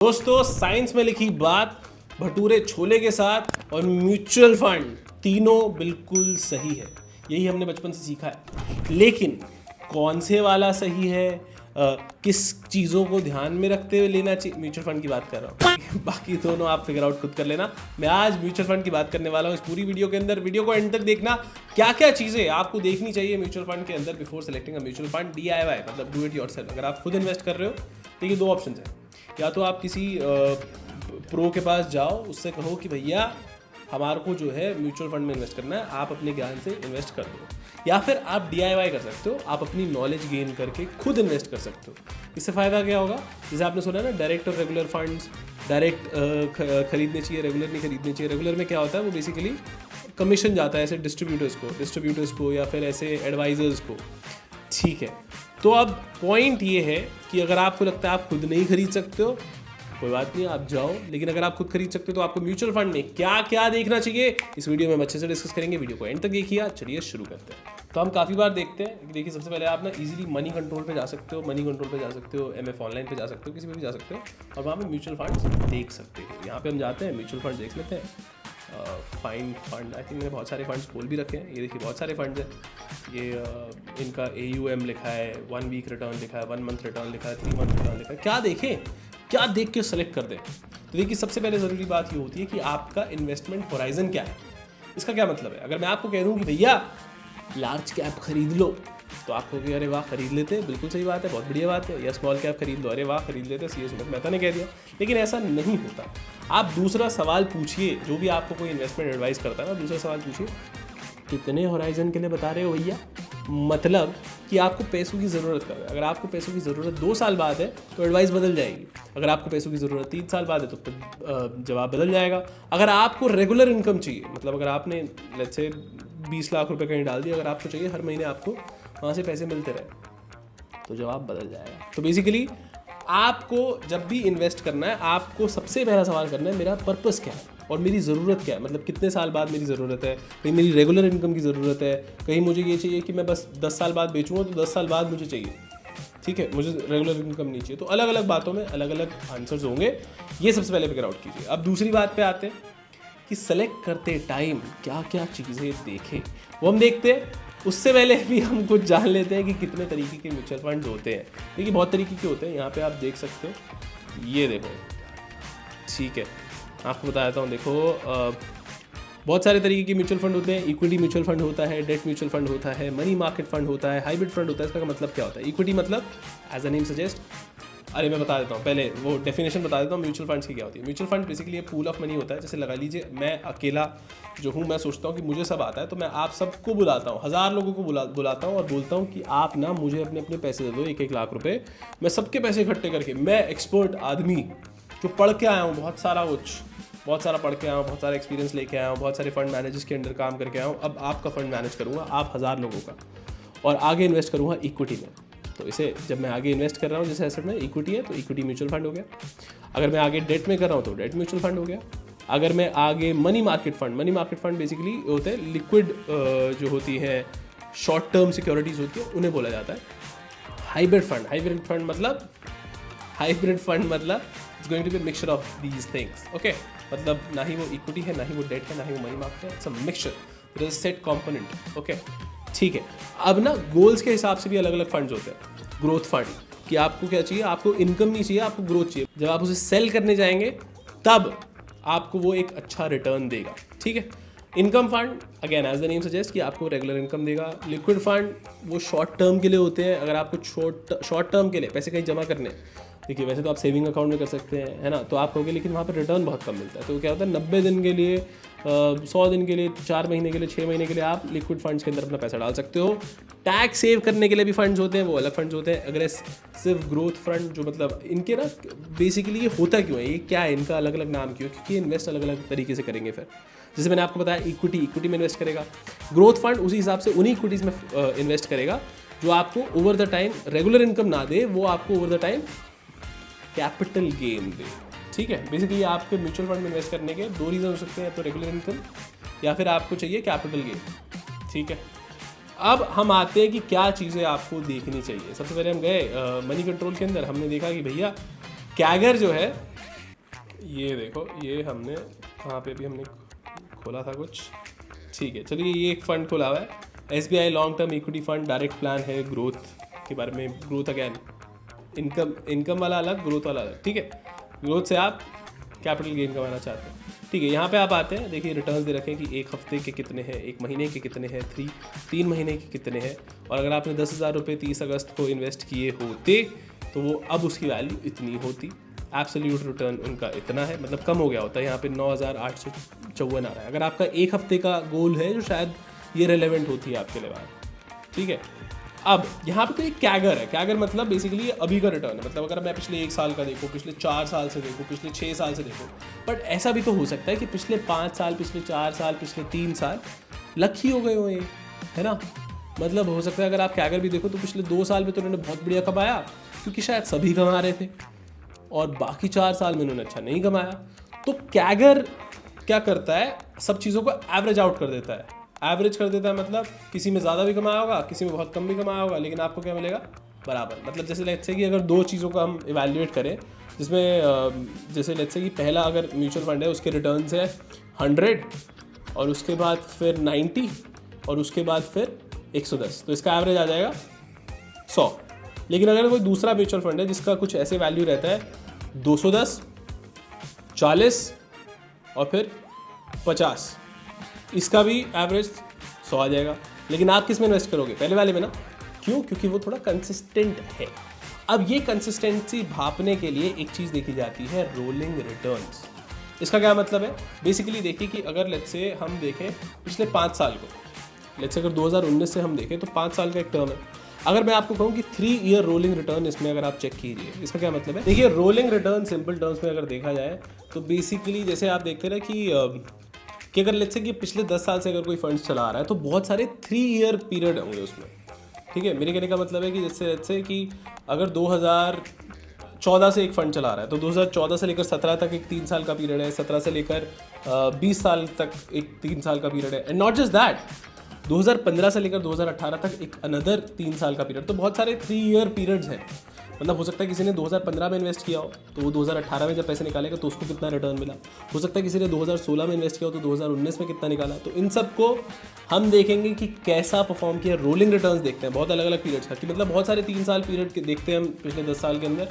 दोस्तों साइंस में लिखी बात भटूरे छोले के साथ और म्यूचुअल फंड तीनों बिल्कुल सही है। यही हमने बचपन से सीखा है, लेकिन कौन से वाला सही है, किस चीज़ों को ध्यान में रखते हुए लेना चाहिए, म्यूचुअल फंड की बात कर रहा हूँ। बाकी दोनों आप फिगर आउट खुद कर लेना। मैं आज म्यूचुअल फंड की बात करने वाला हूँ इस पूरी वीडियो के अंदर। वीडियो को एंड तक देखना, क्या क्या चीज़ें आपको देखनी चाहिए म्यूचुअल फंड के अंदर before selecting a mutual fund DIY, मतलब डू इट योरसेल्फ। अगर आप खुद इन्वेस्ट कर रहे हो तो ये दो ऑप्शन है, या तो आप किसी प्रो के पास जाओ, उससे कहो कि भैया हमारे को जो है म्यूचुअल फंड में इन्वेस्ट करना है, आप अपने ज्ञान से इन्वेस्ट कर दो, या फिर आप DIY कर सकते हो, आप अपनी नॉलेज गेन करके खुद इन्वेस्ट कर सकते हो। इससे फ़ायदा क्या होगा, जैसे आपने सुना ना डायरेक्ट और रेगुलर फंड्स, डायरेक्ट खरीदने चाहिए, रेगुलर नहीं खरीदने चाहिए। रेगुलर में क्या होता है, वो बेसिकली कमीशन जाता है ऐसे डिस्ट्रीब्यूटर्स को या फिर ऐसे एडवाइजर्स को, ठीक है। तो अब पॉइंट ये है कि अगर आपको लगता है आप खुद नहीं खरीद सकते हो, कोई बात नहीं, आप जाओ। लेकिन अगर आप खुद खरीद सकते हो तो आपको म्यूचुअल फंड में क्या क्या देखना चाहिए, इस वीडियो में हम अच्छे से डिस्कस करेंगे। वीडियो को एंड तक देखिए। चलिए शुरू करते हैं। तो हम काफ़ी बार देखते हैं, देखिए सबसे पहले आप ना इजीली मनी कंट्रोल पे जा सकते हो, MF ऑनलाइन पे जा सकते हो, किसी पे भी जा सकते हो और वहाँ पे म्यूचुअल फंड्स देख सकते हो। यहाँ पे हम जाते हैं, म्यूचुअल फंड देख लेते हैं। फाइंड फंड, आई थिंक मैंने बहुत सारे फंड्स खोल भी रखे हैं। ये देखिए बहुत सारे फंड्स हैं। ये इनका AUM लिखा है, 1 वीक रिटर्न लिखा है, 1 मंथ रिटर्न लिखा है, 3 मंथ रिटर्न लिखा है। क्या देखें, क्या देख के सेलेक्ट कर दें। तो देखिए सबसे पहले ज़रूरी बात ये होती है कि आपका इन्वेस्टमेंट होराइजन क्या है। इसका क्या मतलब है, अगर मैं आपको कह दूँ कि भैया लार्ज कैप खरीद लो, तो आप कहोगे अरे वाह खरीद लेते हैं, बिल्कुल सही बात है, बहुत बढ़िया बात है। या स्मॉल कैप खरीद लो, अरे वाह खरीद लेते हैं, CS मेहता ने कह दिया। लेकिन ऐसा नहीं होता। आप दूसरा सवाल पूछिए, जो भी आपको कोई इन्वेस्टमेंट एडवाइस करता है ना, दूसरा सवाल पूछिए कितने होराइजन के लिए बता रहे हो भैया, मतलब कि आपको पैसों की ज़रूरत कब है। अगर आपको पैसों की ज़रूरत 2 साल बाद है तो एडवाइस बदल जाएगी। अगर आपको पैसों की ज़रूरत 3 साल बाद है तो जवाब बदल जाएगा। अगर आपको रेगुलर इनकम चाहिए, मतलब अगर आपने लेट्स से 20 लाख रुपए कहीं डाल दिया, अगर आपको चाहिए हर महीने आपको वहाँ से पैसे मिलते रहे, तो जवाब बदल जाएगा। तो बेसिकली आपको जब भी इन्वेस्ट करना है, आपको सबसे पहला सवाल करना है मेरा पर्पस क्या है और मेरी ज़रूरत क्या है, मतलब कितने साल बाद मेरी ज़रूरत है। कहीं मेरी रेगुलर इनकम की ज़रूरत है, कहीं मुझे ये चाहिए कि मैं बस 10 साल बाद बेचूँगा तो 10 साल बाद मुझे चाहिए, ठीक है, मुझे रेगुलर इनकम नहीं चाहिए। तो अलग अलग बातों में अलग अलग आंसर्स होंगे, ये सबसे पहले फिगर आउट कीजिए। अब दूसरी बात पे आते हैं कि सेलेक्ट करते टाइम क्या क्या चीज़ें देखें, वो हम देखते हैं। उससे पहले भी हम कुछ जान लेते हैं कि कितने तरीके के म्यूचुअल फंड्स होते हैं। देखिए बहुत तरीके के होते हैं, यहाँ पे आप देख सकते हो, ये देखो, ठीक है, आपको बता देता हूँ। देखो बहुत सारे तरीके के म्यूचुअल फंड होते हैं। इक्विटी म्यूचुअल फंड होता है, डेट म्यूचुअल फंड होता है, मनी मार्केट फंड होता है, हाइब्रिड फंड होता है। इसका मतलब क्या होता है, इक्विटी मतलब एज अ नेम सजेस्ट, अरे मैं बता देता हूँ, पहले वो डेफिनेशन बता देता हूँ म्यूचुअल फंड्स की क्या होती है। म्यूचुअल फंड बेसिकली ये पूल ऑफ मनी होता है। जैसे लगा लीजिए मैं अकेला जो हूँ, मैं सोचता हूँ कि मुझे सब आता है, तो मैं आप सबको बुलाता हूँ, 1000 लोगों को बुलाता हूँ और बोलता हूँ कि आप ना मुझे अपने अपने पैसे दे दो, 1-1 लाख रुपए। मैं सबके पैसे इकट्ठे करके, मैं एक्सपर्ट आदमी जो पढ़ के आया हूँ, बहुत सारा पढ़ के आया हूँ, बहुत सारा एक्सपीरियंस लेके आया हूँ, बहुत सारे फंड मैनेजर्स के अंडर काम करके आया हूँ। अब आपका फंड मैनेज करूँगा, आप 1000 लोगों का, और आगे इन्वेस्ट करूँगा इक्विटी में। तो इसे जब मैं आगे इन्वेस्ट कर रहा हूँ, जैसे एसेट में इक्विटी है तो इक्विटी म्यूचुअल फंड हो गया। अगर मैं आगे डेट में कर रहा हूँ तो डेट म्यूचुअल फंड हो गया। अगर मैं आगे मनी मार्केट फंड बेसिकली होते हैं लिक्विड जो होती है, शॉर्ट टर्म सिक्योरिटीज़ होती है, उन्हें बोला जाता है हाइब्रिड फंड मतलब it's going to be mixture of these things, okay. मतलब ना ही वो इक्विटी है, ना ही वो डेट है, ना ही वो मनी मार्केट है, it's a mixture, it is set component, okay, ठीक है। अब ना गोल्स के हिसाब से भी अलग अलग फंड्स होते हैं। ग्रोथ फंड कि आपको क्या चाहिए, आपको इनकम नहीं चाहिए, आपको ग्रोथ चाहिए। जब आप उसे सेल करने जाएंगे तब आपको वो एक अच्छा रिटर्न देगा, ठीक है। Income fund again as the name suggest कि आपको रेगुलर इनकम देगा। लिक्विड फंड वो शॉर्ट टर्म के लिए होते हैं। अगर आपको शॉर्ट टर्म के लिए पैसे कहीं जमा करने, देखिए वैसे तो आप सेविंग अकाउंट में कर सकते हैं, है ना, तो आप कहोगे लेकिन वहाँ पर रिटर्न बहुत कम मिलता है। तो क्या होता है, 90 दिन के लिए, 100 दिन के लिए, 4 महीने के लिए, 6 महीने के लिए आप लिक्विड फंड्स के अंदर अपना पैसा डाल सकते हो। टैक्स सेव करने के लिए भी फंड्स होते हैं, वो अलग फंड्स होते हैं। अगर सिर्फ ग्रोथ फंड जो, मतलब इनके ना बेसिकली ये होता क्यों है, ये क्या है, इनका अलग अलग नाम क्यों, क्योंकि इन्वेस्ट अलग अलग तरीके से करेंगे। फिर जैसे मैंने आपको बताया इक्विटी में इन्वेस्ट करेगा, ग्रोथ फंड उसी हिसाब से उन्हीं इक्विटीज़ में इन्वेस्ट करेगा जो आपको over the time regular income ना दे, वो आपको over the time capital gain दे, ठीक है। बेसिकली आपके म्यूचुअल फंड में इन्वेस्ट करने के 2 रीज़न हो सकते हैं, तो रेगुलर इनकम या फिर आपको चाहिए कैपिटल गेन, ठीक है। अब हम आते हैं कि क्या चीज़ें आपको देखनी चाहिए। सबसे पहले हम गए मनी कंट्रोल के अंदर, हमने देखा कि भैया कैगर जो है ये देखो, ये हमने कहाँ पे भी हमने खोला था कुछ, ठीक है चलिए, ये एक फ़ंड खोला हुआ है SBI long term equity fund, direct plan है, ग्रोथ के बारे में, ग्रोथ अगैन, इनकम वाला अलग, ग्रोथ वाला अलग, ठीक है। ग्रोथ से आप कैपिटल गेन कमाना चाहते हैं, ठीक है। यहाँ पे आप आते हैं, देखिए रिटर्न्स दे रखे हैं कि 1 हफ्ते के कितने हैं, 1 महीने के कितने हैं, 3 महीने के कितने हैं, और अगर आपने 10,000 रुपये 30 अगस्त को इन्वेस्ट किए होते तो वो अब उसकी वैल्यू इतनी होती। एब्सोल्यूट रिटर्न उनका इतना है, मतलब कम हो गया होता है, यहाँ पे 9,854 आ रहा है। अगर आपका 1 हफ्ते का गोल है, जो शायद ये रेलेवेंट होती है आपके लिए बात, ठीक है। अब यहाँ पे तो एक कैगर है, कैगर मतलब बेसिकली ये अभी का रिटर्न है, मतलब अगर मैं पिछले 1 साल का देखूँ, पिछले 4 साल से देखूँ, पिछले 6 साल से देखूँ, बट ऐसा भी तो हो सकता है कि पिछले 5 साल, पिछले 4 साल, पिछले 3 साल लकी हो गए हो ये, है ना। मतलब हो सकता है अगर आप कैगर भी देखो तो पिछले 2 साल में तो उन्होंने बहुत बढ़िया कमाया, क्योंकि शायद सभी कमा रहे थे, और बाकी 4 साल में उन्होंने अच्छा नहीं कमाया। तो कैगर क्या करता है, सब चीज़ों को एवरेज आउट कर देता है। एवरेज कर देता है मतलब किसी में ज़्यादा भी कमाया होगा, किसी में बहुत कम भी कमाया होगा, लेकिन आपको क्या मिलेगा, बराबर। मतलब जैसे लेट्स से कि अगर 2 चीज़ों का हम इवैल्यूएट करें, जिसमें जैसे लेट्स से कि पहला अगर म्यूचुअल फंड है, उसके रिटर्न्स है 100, और उसके बाद फिर 90, और उसके बाद फिर 110, तो इसका एवरेज आ जाएगा 100। लेकिन अगर कोई दूसरा म्यूचुअल फंड है जिसका कुछ ऐसे वैल्यू रहता है 210, 40 और फिर 50, इसका भी एवरेज 100 आ जाएगा। लेकिन आप किस में इन्वेस्ट करोगे, पहले वाले में ना, क्यों, क्योंकि वो थोड़ा कंसिस्टेंट है। अब ये कंसिस्टेंसी भापने के लिए एक चीज़ देखी जाती है, रोलिंग रिटर्न्स। इसका क्या मतलब है, बेसिकली देखिए कि अगर लेट्स से हम देखें पिछले 5 साल को, लेट्स से अगर 2019 से हम देखें तो 5 साल का एक टर्म है। अगर मैं आपको कहूँ कि 3 ईयर रोलिंग रिटर्न इसमें अगर आप चेक कीजिए, इसका क्या मतलब है, देखिए रोलिंग रिटर्न सिंपल टर्म्स में अगर देखा जाए तो बेसिकली जैसे आप देखते हैं ना कि अगर लेट्स से कि पिछले 10 साल से अगर कोई फंड्स चला रहा है तो बहुत सारे 3 ईयर पीरियड होंगे उसमें, ठीक है। मेरे कहने का मतलब है कि जैसे लेट्स से कि अगर 2014 से एक फंड चला रहा है तो 2014 से लेकर 17 तक एक 3 साल का पीरियड है, 17 से लेकर 20 साल तक एक 3 साल का पीरियड है, एंड नॉट जस्ट दैट, 2015 से लेकर 2018 तक एक अनदर 3 साल का पीरियड। तो बहुत सारे 3 ईयर पीरियड्स हैं। मतलब हो सकता है किसी ने 2015 में इन्वेस्ट किया हो तो वो 2018 में जब पैसे निकालेगा तो उसको कितना रिटर्न मिला। हो सकता है किसी ने 2016 में इन्वेस्ट किया हो तो 2019 में कितना निकाला। तो इन सब को हम देखेंगे कि कैसा परफॉर्म किया। रोलिंग रिटर्न्स देखते हैं बहुत अलग अलग पीरियड्स का, कि मतलब बहुत सारे 3 साल पीरियड के देखते हैं हम पिछले 10 साल के अंदर।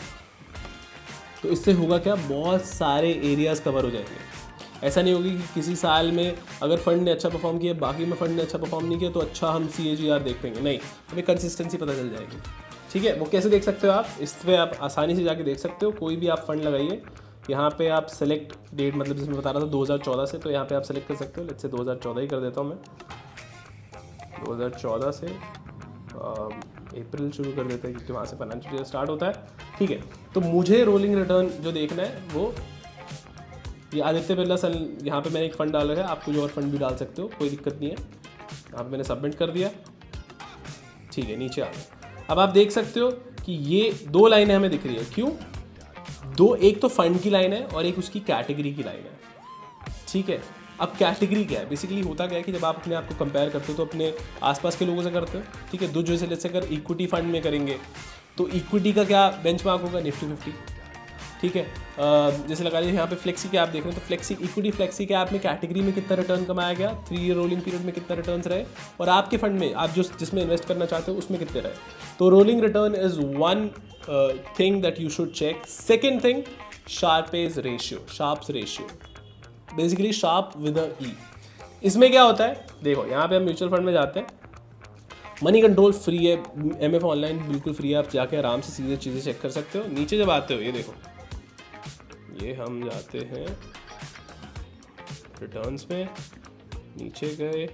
तो इससे होगा क्या, बहुत सारे एरियाज़ कवर हो जाएंगे। ऐसा नहीं होगी कि किसी साल में अगर फंड ने अच्छा परफॉर्म किया, बाकी में फंड ने अच्छा परफॉर्म नहीं किया तो अच्छा हम CAGR देख पाएंगे, नहीं, हमें कंसिस्टेंसी पता चल जाएगी, ठीक है। वो कैसे देख सकते हो आप, इस पर आप आसानी से जाके देख सकते हो। कोई भी आप फंड लगाइए, यहाँ पे आप सेलेक्ट डेट, मतलब जिसमें बता रहा था 2014 से, तो यहाँ पे आप सेलेक्ट कर सकते हो। लेट्स से 2014 ही कर देता हूँ मैं, 2014 से अप्रैल शुरू कर देते हैं क्योंकि वहाँ से फाइनेंशियल ईयर स्टार्ट होता है, ठीक है। तो मुझे रोलिंग रिटर्न जो देखना है वो ये आदित्य बिरला सन, यहाँ पे मैंने एक फ़ंड डाला है, आप कुछ और फंड भी डाल सकते हो, कोई दिक्कत नहीं है। यहाँ पे मैंने सबमिट कर दिया, ठीक है, नीचे आ गया। अब आप देख सकते हो कि ये 2 लाइनें हमें दिख रही है, क्यों दो, एक तो फंड की लाइन है और एक उसकी कैटेगरी की लाइन है, ठीक है। अब कैटेगरी क्या है, बेसिकली होता क्या है कि जब आप अपने आप को कंपेयर करते हो तो अपने आसपास के लोगों से करते हो, ठीक है। दो जैसे जैसे अगर इक्विटी फंड में करेंगे तो इक्विटी का क्या बेंचमार्क होगा, निफ्टी 50, ठीक है। जैसे लगा लीजिए यहाँ पे फ्लेक्सी कैप देख रहे हैं तो फ्लेक्सी इक्विटी फ्लेक्सी कैप में कैटेगरी में कितना रिटर्न कमाया गया, 3 ईयर रोलिंग पीरियड में कितना रिटर्न्स रहे, और आपके फंड में आप जिसमें इन्वेस्ट करना चाहते हो उसमें कितने रहे। तो rolling return is one thing that you should check. Second thing, Sharpe's ratio, Sharpe's ratio, basically Sharpe with a E. इसमें क्या होता है, देखो यहाँ पे हम म्यूचुअल फंड में जाते हैं, मनी कंट्रोल फ्री है, MF ऑनलाइन बिल्कुल फ्री है, आप जाके आराम से सीधे चीज़ें चेक कर सकते हो। नीचे जब आते हो, ये देखो, ये हम जाते हैं रिटर्न्स में, नीचे गए,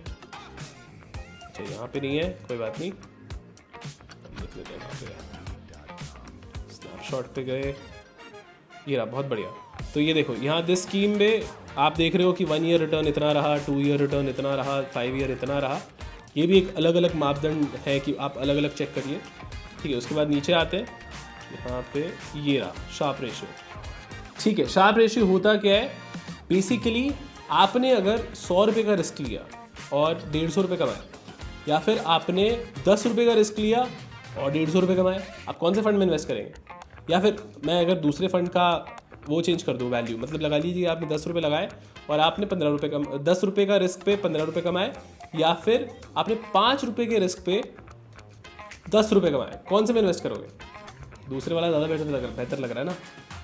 अच्छा यहाँ पे नहीं है, कोई बात नहीं, देख लेते हैं यहाँ पे, स्नैपशॉट पे गए, ये रहा, बहुत बढ़िया। तो ये देखो यहाँ दिस स्कीम में आप देख रहे हो कि 1 ईयर रिटर्न इतना रहा, 2 ईयर रिटर्न इतना रहा, 5 ईयर इतना रहा। ये भी एक अलग अलग मापदंड है कि आप अलग अलग चेक करिए, ठीक है। उसके बाद नीचे आते हैं, यहाँ पे ये रहा शार्प रेशियो, ठीक है। शार्प रेशियो होता क्या है, बेसिकली आपने अगर 100 रुपये का रिस्क लिया और 150 रुपये कमाए, या फिर आपने 10 रुपये का रिस्क लिया और 150 रुपये कमाए, आप कौन से फंड में इन्वेस्ट करेंगे। या फिर मैं अगर दूसरे फंड का वो चेंज कर दो वैल्यू, मतलब लगा लीजिए आपने 10 रुपये लगाए और आपने 15 रुपये 10 रुपये का रिस्क पे 15 रुपये कमाए, या फिर आपने 5 रुपये के रिस्क पे 10 रुपये कमाए, कौन से में इन्वेस्ट करोगे? दूसरे वाला ज़्यादा बेहतर लग रहा है ना।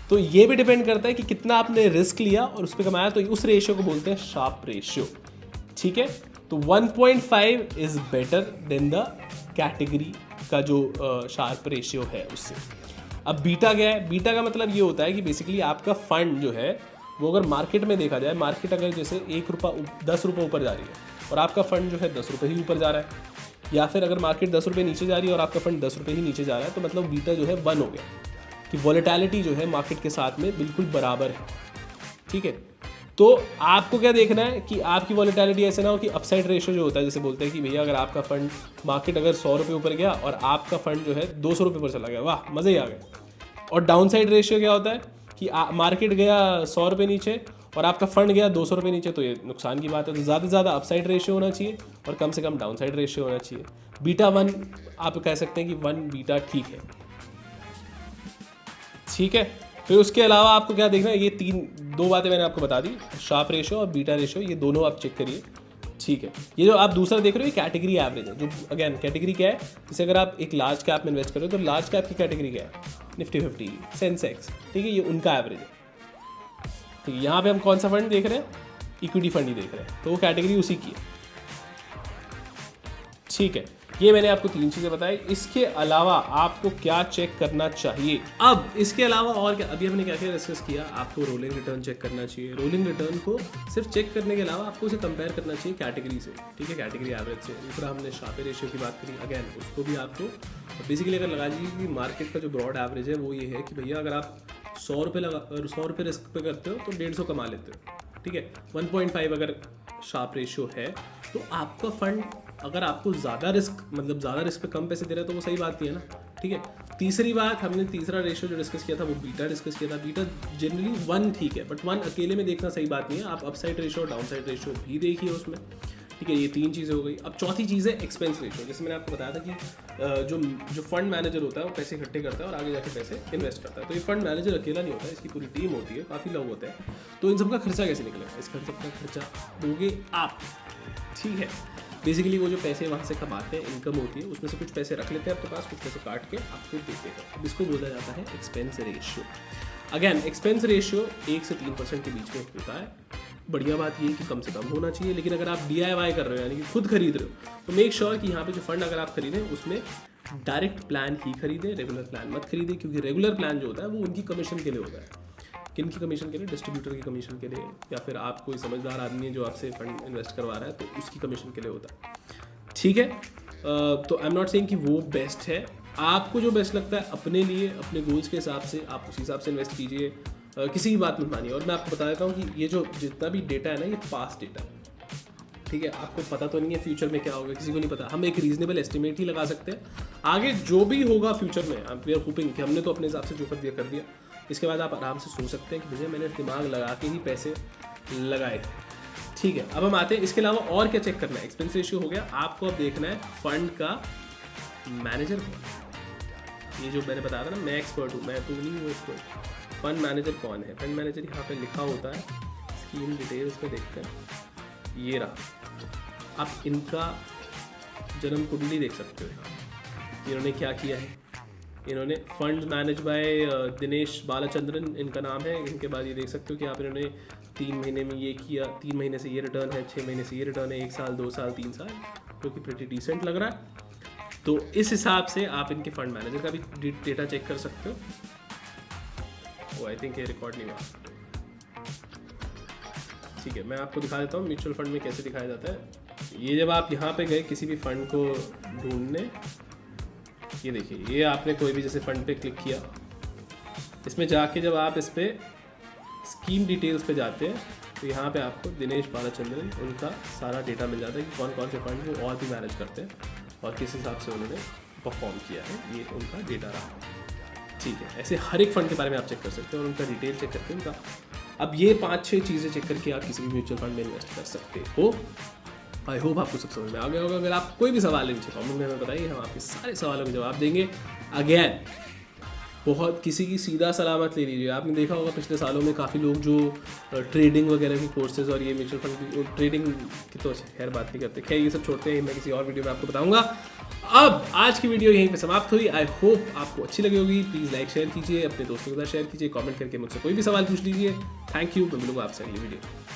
तो ये भी डिपेंड करता है कि कितना आपने रिस्क लिया और उस पर कमाया, तो उस रेशियो को बोलते हैं शार्प रेशियो। ठीक है, तो 1.5 is better than the category का जो शार्प रेशियो है उससे। अब बीटा क्या है? बीटा का मतलब ये होता है कि बेसिकली आपका फंड जो है वो अगर मार्केट में देखा जाए, मार्केट अगर जैसे 10 रुपये ऊपर जा रही है और आपका फंड जो है 10 रुपये ही ऊपर जा रहा है, या फिर अगर मार्केट 10 रुपये नीचे जा रही है और आपका फंड 10 रुपये ही नीचे जा रहा है, तो मतलब बीटा जो है 1 हो गया, कि वॉलेटिलिटी जो है मार्केट के साथ में बिल्कुल बराबर है। ठीक है, तो आपको क्या देखना है कि आपकी वॉलेटिलिटी ऐसे ना हो कि अपसाइड रेशियो जो होता है, जैसे बोलते हैं कि भैया अगर आपका फंड मार्केट अगर 100 रुपये ऊपर गया और आपका फंड जो है 200 रुपये पर चला गया, वाह मज़े ही आ गए। और डाउन साइड रेशियो क्या होता है कि मार्केट गया 100 रुपये नीचे और आपका फंड गया 200 रुपये नीचे, तो ये नुकसान की बात है। तो ज़्यादा से ज़्यादा अपसाइड रेशियो होना चाहिए और कम से कम डाउन साइड रेशियो होना चाहिए। बीटा 1 आप कह सकते हैं कि 1 बीटा ठीक है। ठीक है, फिर उसके अलावा आपको क्या देखना है, ये 2 बातें मैंने आपको बता दी, शार्प रेशियो और बीटा रेशियो, ये दोनों आप चेक करिए। ठीक है, ये जो आप दूसरा देख रहे हो ये कैटेगरी एवरेज है, जो अगेन कैटेगरी क्या है, जैसे अगर आप एक लार्ज कैप में इन्वेस्ट कर रहे हो तो लार्ज कैप की कैटेगरी क्या है, निफ्टी 50, सेंसेक्स। ठीक है, ये उनका एवरेज है। ठीक है, यहाँ पे हम कौन सा फंड देख रहे हैं, इक्विटी फंड ही देख रहे हैं, तो वो कैटेगरी उसी की है। ठीक है, ये मैंने आपको 3 चीज़ें बताई। इसके अलावा आपको क्या चेक करना चाहिए? अब इसके अलावा और क्या, अभी हमने क्या क्या डिस्कस किया, आपको रोलिंग रिटर्न चेक करना चाहिए। रोलिंग रिटर्न को सिर्फ चेक करने के अलावा आपको उसे कंपेयर करना चाहिए कैटेगरी से। ठीक है, कैटेगरी एवरेज से। दूसरा हमने शार्प रेशियो की बात करी, अगेन उसको भी आपको बेसिकली अगर लगा लीजिए कि मार्केट का जो ब्रॉड एवरेज है वो ये है कि भैया अगर आप 100 रुपये रिस्क पे करते हो तो 150 कमा लेते हो। ठीक है, 1.5 अगर शार्प रेशियो है तो आपका फंड अगर आपको ज़्यादा रिस्क पे कम पैसे दे रहे हैं तो वो सही बात नहीं है ना। ठीक है, तीसरी बात हमने तीसरा रेशियो जो डिस्कस किया था वो बीटा डिस्कस किया था। बीटा जनरली 1 ठीक है, बट 1 अकेले में देखना सही बात नहीं है, आप अपसाइड रेशियो और डाउन साइड रेशियो भी देखिए उसमें। ठीक है, ये 3 चीज़ें हो गई। अब चौथी चीज़ है एक्सपेंस रेशियो। जैसे मैंने आपको बताया था कि जो फंड मैनेजर होता है वो पैसे इकट्ठे करता है और आगे जाके पैसे इन्वेस्ट करता है। तो ये फंड मैनेजर अकेला नहीं होता है, इसकी पूरी टीम होती है, काफ़ी लोग होते हैं। तो इन सबका खर्चा कैसे निकलेगा? इस सबका खर्चा दोगे आप। ठीक है, बेसिकली वो जो पैसे वहाँ से कमाते हैं, इनकम होती है, उसमें से कुछ पैसे रख लेते हैं आपके पास, कुछ पैसे काट के आपको देते हैं। अब इसको बोला जाता है expense ratio. Again expense ratio 1 से 3% के बीच में होता है। बढ़िया बात ये है कि कम से कम होना चाहिए, लेकिन अगर आप DIY कर रहे हो यानी कि खुद खरीद रहे हो तो मेक श्योर कि यहाँ पे जो फंड अगर आप खरीदें उसमें डायरेक्ट प्लान ही खरीदें, रेगुलर प्लान मत खरीदें, क्योंकि रेगुलर प्लान जो होता है वो उनकी कमीशन के लिए होता है। किन की कमीशन के लिए? डिस्ट्रीब्यूटर की कमीशन के लिए, या फिर आप कोई समझदार आदमी है जो आपसे फंड इन्वेस्ट करवा रहा है तो उसकी कमीशन के लिए होता है। ठीक है, तो आई एम नॉट सेइंग कि वो बेस्ट है। आपको जो बेस्ट लगता है अपने लिए, अपने गोल्स के हिसाब से आप उसी हिसाब से इन्वेस्ट कीजिए, किसी की बात मत मानिए। और मैं आपको बता देता हूँ कि ये जो जितना भी डेटा है ना, ये पास्ट डेटा है। ठीक है, आपको पता तो नहीं है फ्यूचर में क्या होगा, किसी को नहीं पता। हम एक रीजनेबल एस्टिमेट ही लगा सकते हैं। आगे जो भी होगा फ्यूचर में, वी आर होपिंग कि हमने तो अपने हिसाब से जो कर दिया। इसके बाद आप आराम से सोच सकते हैं कि भैया मैंने दिमाग लगा के ही पैसे लगाए थे। ठीक है, अब हम आते हैं इसके अलावा और क्या चेक करना है। एक्सपेंस रेशियो हो गया, आपको अब देखना है फंड का मैनेजर कौन। ये जो मैंने बताया था ना, मैं एक्सपर्ट हूँ, मैं तो नहीं हूँ एक्सपर्ट। फंड मैनेजर कौन है? फंड मैनेजर यहाँ पे लिखा होता है, स्कीम डिटेल्स में देखते हैं, ये रहा। आप इनका जन्म कुंडली देख सकते हो। यहाँ इन्होंने क्या किया है, इन्होंने fund manage by Dinesh Balachandran इनका नाम है। इनके बाद ये देख सकते हो कि आप इन्होंने 3 महीने में ये किया, 3 महीने से ये रिटर्न है, 6 महीने से ये रिटर्न है, 1 साल 2 साल 3 साल, जो कि प्रीटी डिसेंट लग रहा है। तो इस हिसाब से आप इनके फंड मैनेजर का भी डेटा चेक कर सकते हो। वो आई थिंक ये रिकॉर्ड नहीं हुआ। ठीक है, मैं आपको दिखा देता हूँ म्यूचुअल फंड में कैसे दिखाया जाता है। ये जब आप यहाँ पे गए किसी भी फंड को ढूंढने, ये देखिए, ये आपने कोई भी जैसे फंड पे क्लिक किया, इसमें जाके जब आप इस पर स्कीम डिटेल्स पे जाते हैं तो यहाँ पे आपको दिनेश बालाचंद्रन उनका सारा डेटा मिल जाता है कि कौन कौन से फंड वो और भी मैनेज करते हैं और किस हिसाब से उन्होंने परफॉर्म किया है, ये उनका डेटा रहा। ठीक है, ऐसे हर एक फंड के बारे में आप चेक कर सकते हैं और उनका डिटेल चेक करके उनका, अब ये 5-6 चीज़ें चेक करके आप किसी भी म्यूचुअल फंड में इन्वेस्ट कर सकते हो। आई होप आपको सब समझ में आ गया होगा। अगर आप कोई भी सवाल है नीचे कमेंट में हमें बताइए, हम आपके सारे सवालों के जवाब देंगे। अगेन बहुत किसी की सीधा सलामत ले लीजिए। आपने देखा होगा पिछले सालों में काफ़ी लोग जो ट्रेडिंग वगैरह की कोर्सेज और ये म्यूचुअल फंड की ट्रेडिंग की तो खैर बात नहीं करते, खैर ये सब छोड़ते हैं, मैं किसी और वीडियो में आपको बताऊंगा। अब आज की वीडियो यहीं पे समाप्त हुई। आई होप आपको अच्छी लगी होगी। प्लीज़ लाइक शेयर कीजिए, अपने दोस्तों के साथ शेयर कीजिए, कमेंट करके मुझसे कोई भी सवाल पूछ लीजिए। थैंक यू, मैं मिलूंगा आपसे अगली वीडियो।